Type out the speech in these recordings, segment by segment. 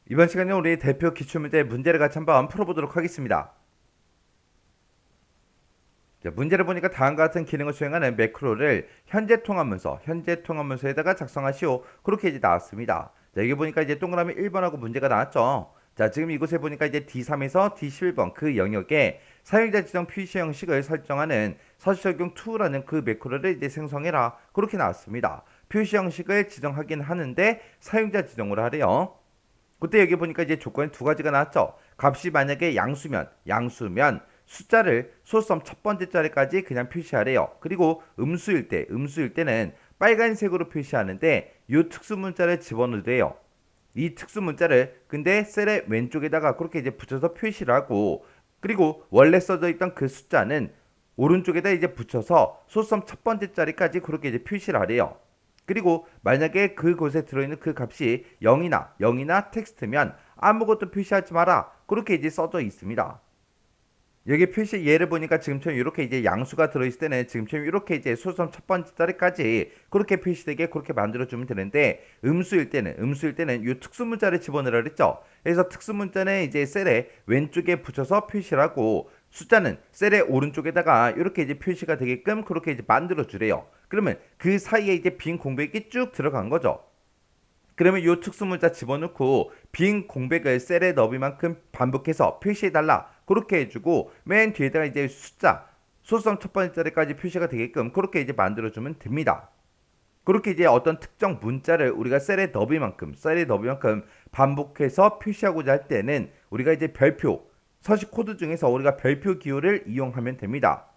이번 시간에 우리 대표 기출문제 문제를 같이 한번 풀어보도록 하겠습니다. 자, 문제를 보니까 다음과 같은 기능을 수행하는 매크로를 현재 통합문서에다가 작성하시오. 그렇게 이제 나왔습니다. 자, 여기 보니까 이제 동그라미 1번하고 문제가 나왔죠. 자, 지금 이곳에 보니까 이제 D3에서 D11번 그 영역에 사용자 지정 표시 형식을 설정하는 서식적용 2라는 그 매크로를 이제 생성해라. 그렇게 나왔습니다. 표시 형식을 지정하긴 하는데 사용자 지정으로 하래요. 그때 여기 보니까 이제 조건이 두 가지가 나왔죠. 값이 만약에 양수면 숫자를 소수점 첫 번째 자리까지 그냥 표시하래요. 그리고 음수일 때는 빨간색으로 표시하는데 이 특수 문자를 집어넣으래요. 이 특수 문자를 근데 셀의 왼쪽에다가 그렇게 이제 붙여서 표시를 하고, 그리고 원래 써져 있던 그 숫자는 오른쪽에다 이제 붙여서 소수점 첫 번째 자리까지 그렇게 이제 표시를 하래요. 그리고 만약에 그곳에 들어있는 그 값이 0이나 텍스트면 아무것도 표시하지 마라. 그렇게 이제 써져 있습니다. 여기 표시 예를 보니까 지금처럼 이렇게 이제 양수가 들어있을 때는 지금처럼 이렇게 이제 소수점 첫 번째 자리까지 그렇게 표시되게 그렇게 만들어주면 되는데, 음수일 때는 이 특수문자를 집어넣으라 그랬죠. 그래서 특수문자는 이제 셀의 왼쪽에 붙여서 표시를 하고, 숫자는 셀의 오른쪽에다가 이렇게 이제 표시가 되게끔 그렇게 이제 만들어주래요. 그러면 그 사이에 이제 빈 공백이 쭉 들어간 거죠. 그러면 이 특수문자 집어넣고 빈 공백을 셀에 넣을만큼 반복해서 표시해달라. 그렇게 해주고 맨 뒤에다가 이제 숫자 소수점 첫 번째 자리까지 표시가 되게끔 그렇게 이제 만들어주면 됩니다. 그렇게 이제 어떤 특정 문자를 우리가 셀에 넣을 만큼 반복해서 표시하고자 할 때는 우리가 이제 별표 서식 코드 중에서 우리가 별표 기호를 이용하면 됩니다.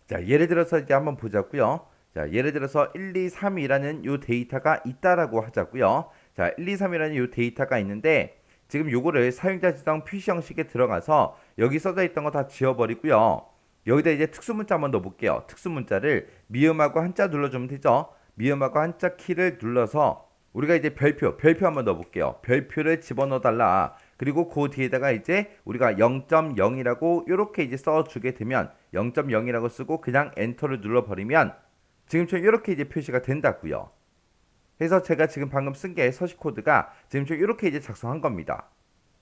자, 예를 들어서 이제 한번 보자고요. 자, 예를 들어서 1, 2, 3이라는 요 데이터가 있다라고 하자고요. 자, 1, 2, 3이라는 요 데이터가 있는데 지금 요거를 사용자 지정 표시 형식에 들어가서 여기 써져 있던 거 다 지워버리고요. 여기다 이제 특수문자 한번 넣어볼게요. 특수문자를 미음하고 한자 눌러주면 되죠. 미음하고 한자 키를 눌러서 우리가 이제 별표 한번 넣어볼게요. 별표를 집어넣어달라. 그리고 그 뒤에다가 이제 우리가 0.0이라고 이렇게 이제 써주게 되면 0.0이라고 쓰고 그냥 엔터를 눌러버리면 지금처럼 이렇게 이제 표시가 된다고요. 그래서 제가 지금 방금 쓴 게 서식 코드가 지금처럼 이렇게 이제 작성한 겁니다.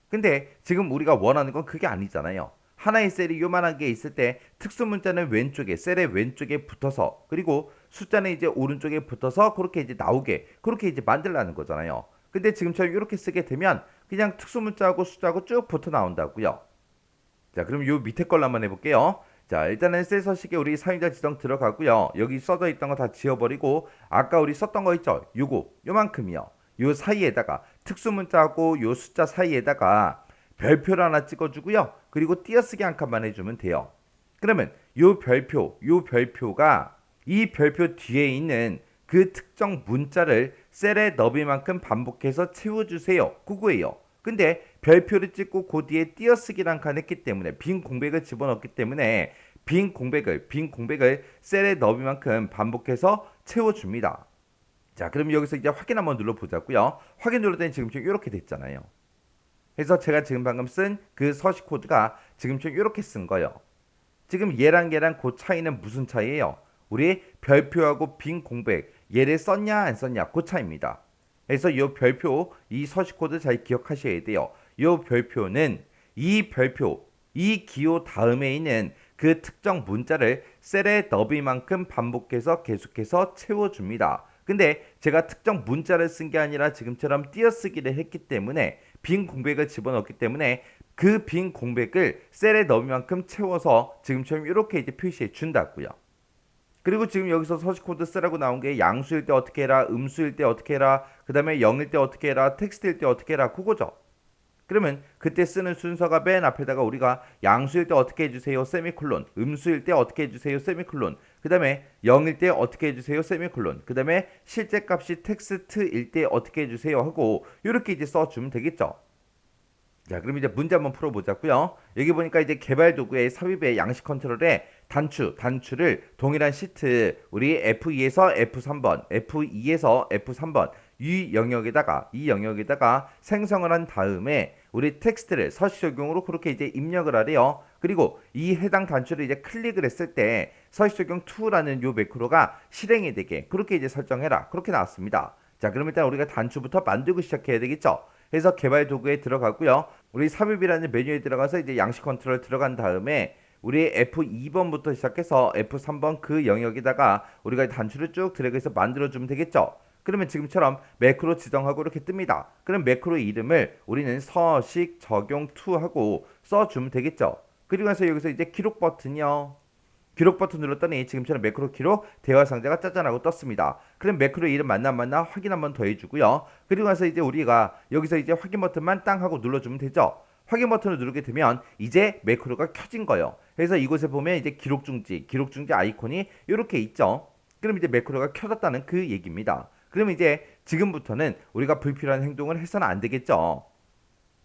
근데 지금 우리가 원하는 건 그게 아니잖아요. 하나의 셀이 요만한 게 있을 때 특수 문자는 셀의 왼쪽에 붙어서, 그리고 숫자는 이제 오른쪽에 붙어서 그렇게 이제 나오게 그렇게 이제 만들라는 거잖아요. 근데 지금처럼 이렇게 쓰게 되면 그냥 특수 문자하고 숫자하고 쭉 붙어 나온다고요. 자, 그럼 요 밑에 걸로 한번 해볼게요. 자, 일단은 셀 서식에 우리 사용자 지정 들어가고요. 여기 써져 있던 거 다 지워버리고 아까 우리 썼던 거 있죠? 요만큼이요. 요 사이에다가 특수 문자하고 요 숫자 사이에다가 별표를 하나 찍어주고요. 그리고 띄어쓰기 한 칸만 해주면 돼요. 그러면 요 별표가 이 별표 뒤에 있는 그 특정 문자를 셀에 넣을 만큼 반복해서 채워주세요. 그거예요. 근데 별표를 찍고 그 뒤에 띄어쓰기란 칸 했기 때문에 빈 공백을 집어넣기 때문에 빈 공백을 셀에 넣을 만큼 반복해서 채워줍니다. 자, 그럼 여기서 이제 확인 한번 눌러보자고요. 확인 눌렀더니 지금 이렇게 됐잖아요. 그래서 제가 지금 방금 쓴 그 서식 코드가 지금처럼 이렇게 쓴 거예요. 지금 얘랑 그 차이는 무슨 차이예요? 우리 별표하고 빈 공백 얘를 썼냐 안 썼냐 그 차이입니다. 그래서 이 서식 코드 잘 기억하셔야 돼요. 이 기호 다음에 있는 그 특정 문자를 셀에 넣을 만큼 반복해서 계속해서 채워줍니다. 근데 제가 특정 문자를 쓴 게 아니라 지금처럼 띄어쓰기를 했기 때문에 빈 공백을 집어넣기 때문에 그 빈 공백을 셀에 넣을 만큼 채워서 지금처럼 이렇게 이제 표시해 준다고요. 그리고 지금 여기서 서식 코드 쓰라고 나온 게 양수일 때 어떻게 해라, 음수일 때 어떻게 해라, 그 다음에 0일 때 어떻게 해라, 텍스트일 때 어떻게 해라, 그거죠. 그러면 그때 쓰는 순서가 맨 앞에다가 우리가 양수일 때 어떻게 해주세요, 세미콜론, 음수일 때 어떻게 해주세요, 세미콜론, 그 다음에 0일 때 어떻게 해주세요, 세미콜론, 그 다음에 실제 값이 텍스트일 때 어떻게 해주세요 하고 이렇게 이제 써주면 되겠죠. 자, 그럼 이제 문제 한번 풀어보자고요. 여기 보니까 이제 개발 도구의 삽입의 양식 컨트롤에 단추를 동일한 시트 우리 F2에서 F3번, F2에서 F3번 이 영역에다가 생성을 한 다음에 우리 텍스트를 서식 적용으로 그렇게 이제 입력을 하래요. 그리고 이 해당 단추를 이제 클릭을 했을 때 서식 적용 2라는 요 매크로가 실행이 되게 그렇게 이제 설정해라. 그렇게 나왔습니다. 자, 그럼 일단 우리가 단추부터 만들고 시작해야 되겠죠. 해서 개발 도구에 들어가고요. 우리 삽입이라는 메뉴에 들어가서 이제 양식 컨트롤 들어간 다음에 우리 F2번부터 시작해서 F3번 그 영역에다가 우리가 단추를 쭉 드래그해서 만들어주면 되겠죠. 그러면 지금처럼 매크로 지정하고 이렇게 뜹니다. 그럼 매크로 이름을 우리는 서식 적용 to 하고 써주면 되겠죠. 그리고 나서 여기서 이제 기록 버튼이요. 기록 버튼 눌렀더니 지금처럼 매크로 키로 대화 상자가 짜잔하고 떴습니다. 그럼 매크로 이름 맞나 안 맞나 확인 한번 더 해주고요. 그리고 나서 이제 우리가 여기서 이제 확인 버튼만 땅 하고 눌러주면 되죠. 확인 버튼을 누르게 되면 이제 매크로가 켜진 거예요. 그래서 이곳에 보면 이제 기록 중지 아이콘이 이렇게 있죠. 그럼 이제 매크로가 켜졌다는 그 얘기입니다. 그럼 이제 지금부터는 우리가 불필요한 행동을 해서는 안 되겠죠.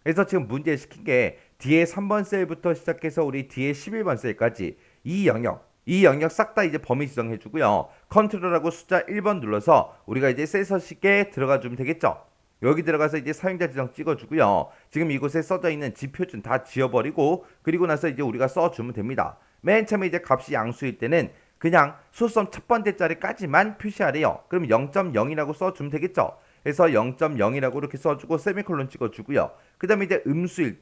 그래서 지금 문제 시킨 게 뒤에 3번 셀부터 시작해서 우리 뒤에 11번 셀까지 이 영역 싹 다 이제 범위 지정해 주고요. 컨트롤하고 숫자 1번 눌러서 우리가 이제 셀 서식에 들어가 주면 되겠죠. 여기 들어가서 이제 사용자 지정 찍어주고요. 지금 이곳에 써져 있는 지표준 다 지워버리고 그리고 나서 이제 우리가 써주면 됩니다. 맨 처음에 이제 값이 양수일 때는 그냥 수성 첫 번째 자리까지만 표시하래요. 그럼 0.0이라고 써주면 되겠죠. 그래서 0.0이라고 이렇게 써주고 세미콜론 찍어주고요. 그 다음에 이제 음수일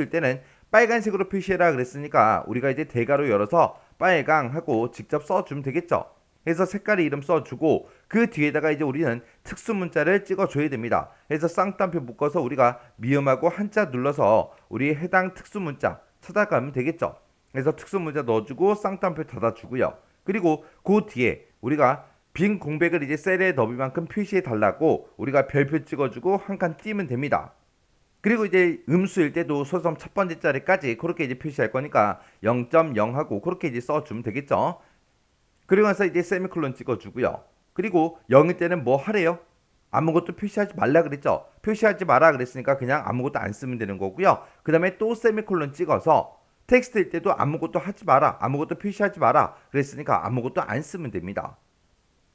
때는 빨간색으로 표시해라 그랬으니까 우리가 이제 대괄호 열어서 빨강 하고 직접 써주면 되겠죠. 그래서 색깔의 이름 써주고 그 뒤에다가 이제 우리는 특수 문자를 찍어줘야 됩니다. 그래서 쌍따옴표 묶어서 우리가 미음하고 한자 눌러서 우리 해당 특수 문자 찾아가면 되겠죠. 그래서 특수 문자 넣어주고 쌍따옴표 닫아주고요. 그리고 그 뒤에 우리가 빈 공백을 이제 셀의 너비만큼 표시해 달라고 우리가 별표 찍어주고 한 칸 띄면 됩니다. 그리고 이제 음수일 때도 소섬 첫 번째 자리까지 그렇게 이제 표시할 거니까 0.0 하고 그렇게 이제 써주면 되겠죠. 그리고 나서 이제 세미콜론 찍어주고요. 그리고 0일 때는 뭐 하래요? 아무것도 표시하지 말라 그랬죠. 표시하지 마라 그랬으니까 그냥 아무것도 안 쓰면 되는 거고요. 그 다음에 또 세미콜론 찍어서 텍스트일 때도 아무것도 하지 마라, 아무것도 표시하지 마라 그랬으니까 아무것도 안 쓰면 됩니다.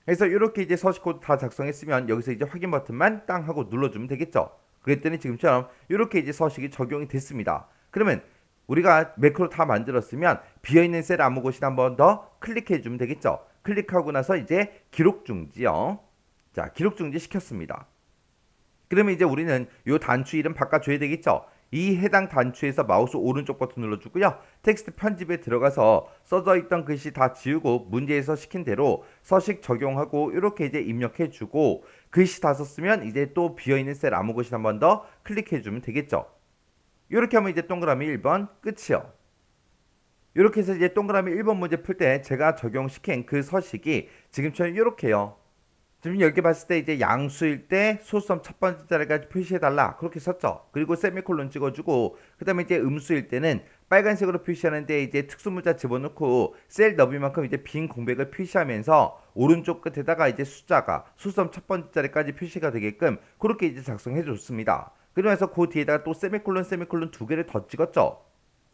그래서 이렇게 이제 서식 코드 다 작성했으면 여기서 이제 확인 버튼만 땅 하고 눌러주면 되겠죠. 그랬더니 지금처럼 이렇게 이제 서식이 적용이 됐습니다. 그러면 우리가 매크로 다 만들었으면 비어있는 셀 아무 곳이나 한 번 더 클릭해주면 되겠죠. 클릭하고 나서 이제 기록 중지요. 자, 기록 중지 시켰습니다. 그러면 이제 우리는 이 단추 이름 바꿔줘야 되겠죠. 이 해당 단추에서 마우스 오른쪽 버튼 눌러주고요. 텍스트 편집에 들어가서 써져 있던 글씨 다 지우고 문제에서 시킨 대로 서식 적용하고 이렇게 이제 입력해주고 글씨 다 썼으면 이제 또 비어있는 셀 아무 곳이나 한 번 더 클릭해주면 되겠죠. 이렇게 하면 이제 동그라미 1번 끝이요. 이렇게 해서 이제 동그라미 1번 문제 풀 때 제가 적용시킨 그 서식이 지금처럼 이렇게요. 지금 여기 봤을 때 이제 양수일 때 소수점 첫 번째 자리까지 표시해달라 그렇게 썼죠. 그리고 세미콜론 찍어주고 그 다음에 이제 음수일 때는 빨간색으로 표시하는데 이제 특수문자 집어넣고 셀 너비만큼 이제 빈 공백을 표시하면서 오른쪽 끝에다가 이제 숫자가 소수점 첫 번째 자리까지 표시가 되게끔 그렇게 이제 작성해 줬습니다. 그러면서 그 뒤에다가 또 세미콜론 두 개를 더 찍었죠.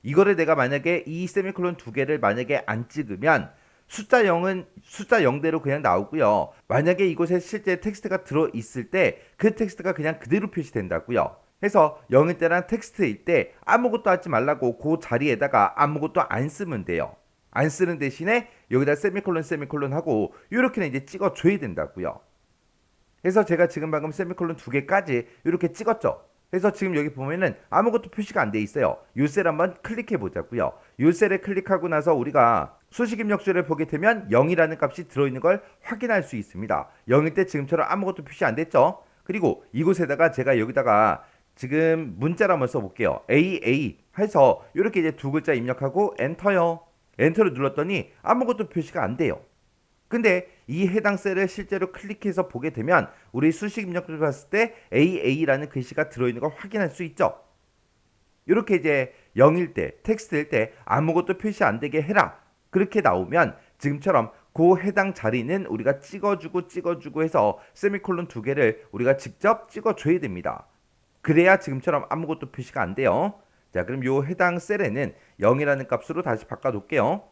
이거를 내가 만약에 이 세미콜론 두 개를 만약에 안 찍으면 숫자 0은 숫자 0대로 그냥 나오고요. 만약에 이곳에 실제 텍스트가 들어있을 때 그 텍스트가 그냥 그대로 표시된다고요. 해서 0일 때랑 텍스트일 때 아무것도 하지 말라고 그 자리에다가 아무것도 안 쓰면 돼요. 안 쓰는 대신에 여기다 세미콜론 하고 이렇게는 이제 찍어줘야 된다고요. 그래서 제가 지금 방금 세미콜론 두 개까지 이렇게 찍었죠. 그래서 지금 여기 보면은 아무것도 표시가 안 돼 있어요. 요 셀 한번 클릭해 보자고요. 요 셀에 클릭하고 나서 우리가 수식 입력줄을 보게 되면 0이라는 값이 들어있는 걸 확인할 수 있습니다. 0일 때 지금처럼 아무것도 표시 안 됐죠. 그리고 이곳에다가 제가 여기다가 지금 문자를 한번 써볼게요. AA 해서 이렇게 이제 두 글자 입력하고 엔터요. 엔터를 눌렀더니 아무것도 표시가 안 돼요. 근데 이 해당 셀을 실제로 클릭해서 보게 되면 우리 수식 입력을 봤을 때 AA라는 글씨가 들어있는 걸 확인할 수 있죠. 이렇게 이제 0일 때, 텍스트일 때 아무것도 표시 안 되게 해라. 그렇게 나오면 지금처럼 그 해당 자리는 우리가 찍어주고 해서 세미콜론 두 개를 우리가 직접 찍어줘야 됩니다. 그래야 지금처럼 아무것도 표시가 안 돼요. 자, 그럼 요 해당 셀에는 0이라는 값으로 다시 바꿔놓을게요.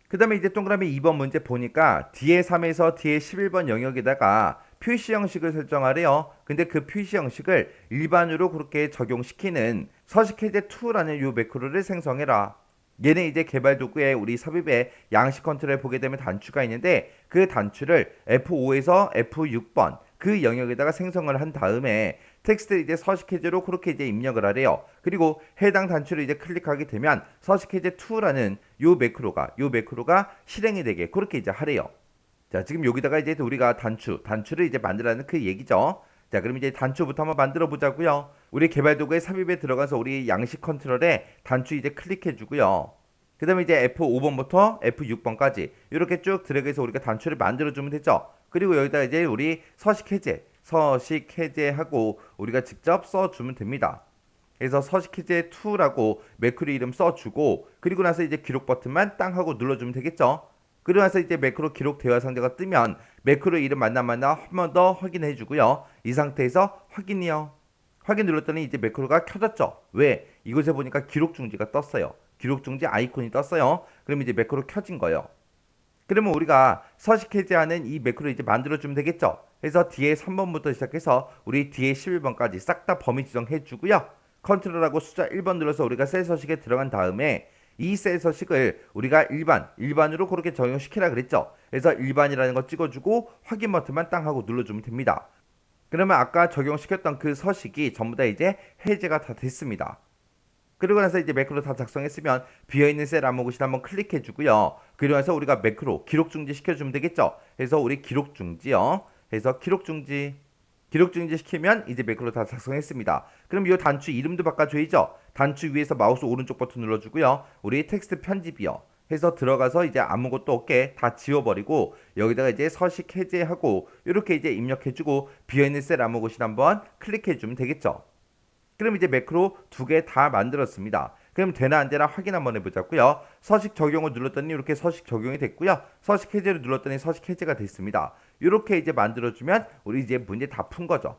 그 다음에 이제 동그라미 2번 문제 보니까 뒤에 3에서 뒤에 11번 영역에다가 표시 형식을 설정하래요. 근데 그 표시 형식을 일반으로 그렇게 적용시키는 서식 해제 2라는 요 매크로를 생성해라. 얘는 이제 개발 도구에 우리 삽입에 양식 컨트롤에 보게 되면 단추가 있는데 그 단추를 F5에서 F6번 그 영역에다가 생성을 한 다음에 텍스트를 이제 서식 해제로 그렇게 이제 입력을 하래요. 그리고 해당 단추를 이제 클릭하게 되면 서식 해제 2라는 요 매크로가 실행이 되게 그렇게 이제 하래요. 자, 지금 여기다가 이제 우리가 단추를 이제 만들라는 그 얘기죠. 자, 그럼 이제 단추부터 한번 만들어 보자고요. 우리 개발 도구의 삽입에 들어가서 우리 양식 컨트롤에 단추 이제 클릭해 주고요. 그 다음에 이제 F5번부터 F6번까지 이렇게 쭉 드래그해서 우리가 단추를 만들어 주면 되죠. 그리고 여기다 이제 우리 서식 해제하고 우리가 직접 써 주면 됩니다. 그래서 서식 해제 2라고 매크로 이름 써주고, 그리고 나서 이제 기록 버튼만 땅 하고 눌러주면 되겠죠. 그리고 나서 이제 매크로 기록 대화 상자가 뜨면 매크로 이름 맞나 한 번 더 확인해 주고요. 이 상태에서 확인이요. 확인 눌렀더니 이제 매크로가 켜졌죠. 왜? 이곳에 보니까 기록 중지가 떴어요. 기록 중지 아이콘이 떴어요. 그럼 이제 매크로 켜진 거예요. 그러면 우리가 서식 해제하는 이 매크로 이제 만들어주면 되겠죠. 그래서 뒤에 3번부터 시작해서 우리 뒤에 11번까지 싹 다 범위 지정해 주고요. 컨트롤하고 숫자 1번 눌러서 우리가 셀 서식에 들어간 다음에 이 셀 서식을 우리가 일반으로 그렇게 적용시키라 그랬죠. 그래서 일반이라는 거 찍어주고 확인 버튼만 땅 하고 눌러주면 됩니다. 그러면 아까 적용시켰던 그 서식이 전부 다 이제 해제가 다 됐습니다. 그리고 나서 이제 매크로 다 작성했으면 비어있는 셀 암호굿을 한번 클릭해 주고요. 그리고 나서 우리가 매크로 기록 중지 시켜주면 되겠죠. 그래서 우리 기록 중지요. 그래서 기록 중지 시키면 이제 매크로 다 작성했습니다. 그럼 이 단추 이름도 바꿔줘야죠. 단추 위에서 마우스 오른쪽 버튼 눌러주고요. 우리 텍스트 편집이요. 해서 들어가서 이제 아무것도 없게 다 지워버리고 여기다가 이제 서식 해제하고 이렇게 이제 입력해주고 비어있는 셀 암호굿을 한번 클릭해주면 되겠죠. 그럼 이제 매크로 2개 다 만들었습니다. 그럼 되나 안 되나 확인 한번 해보자고요. 서식 적용을 눌렀더니 이렇게 서식 적용이 됐고요. 서식 해제를 눌렀더니 서식 해제가 됐습니다. 이렇게 이제 만들어주면 우리 이제 문제 다 푼 거죠.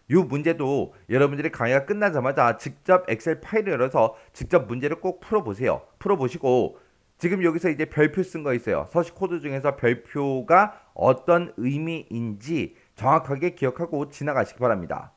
이 문제도 여러분들이 강의가 끝나자마자 직접 엑셀 파일을 열어서 직접 문제를 꼭 풀어보세요. 풀어보시고 지금 여기서 이제 별표 쓴 거 있어요. 서식 코드 중에서 별표가 어떤 의미인지 정확하게 기억하고 지나가시기 바랍니다.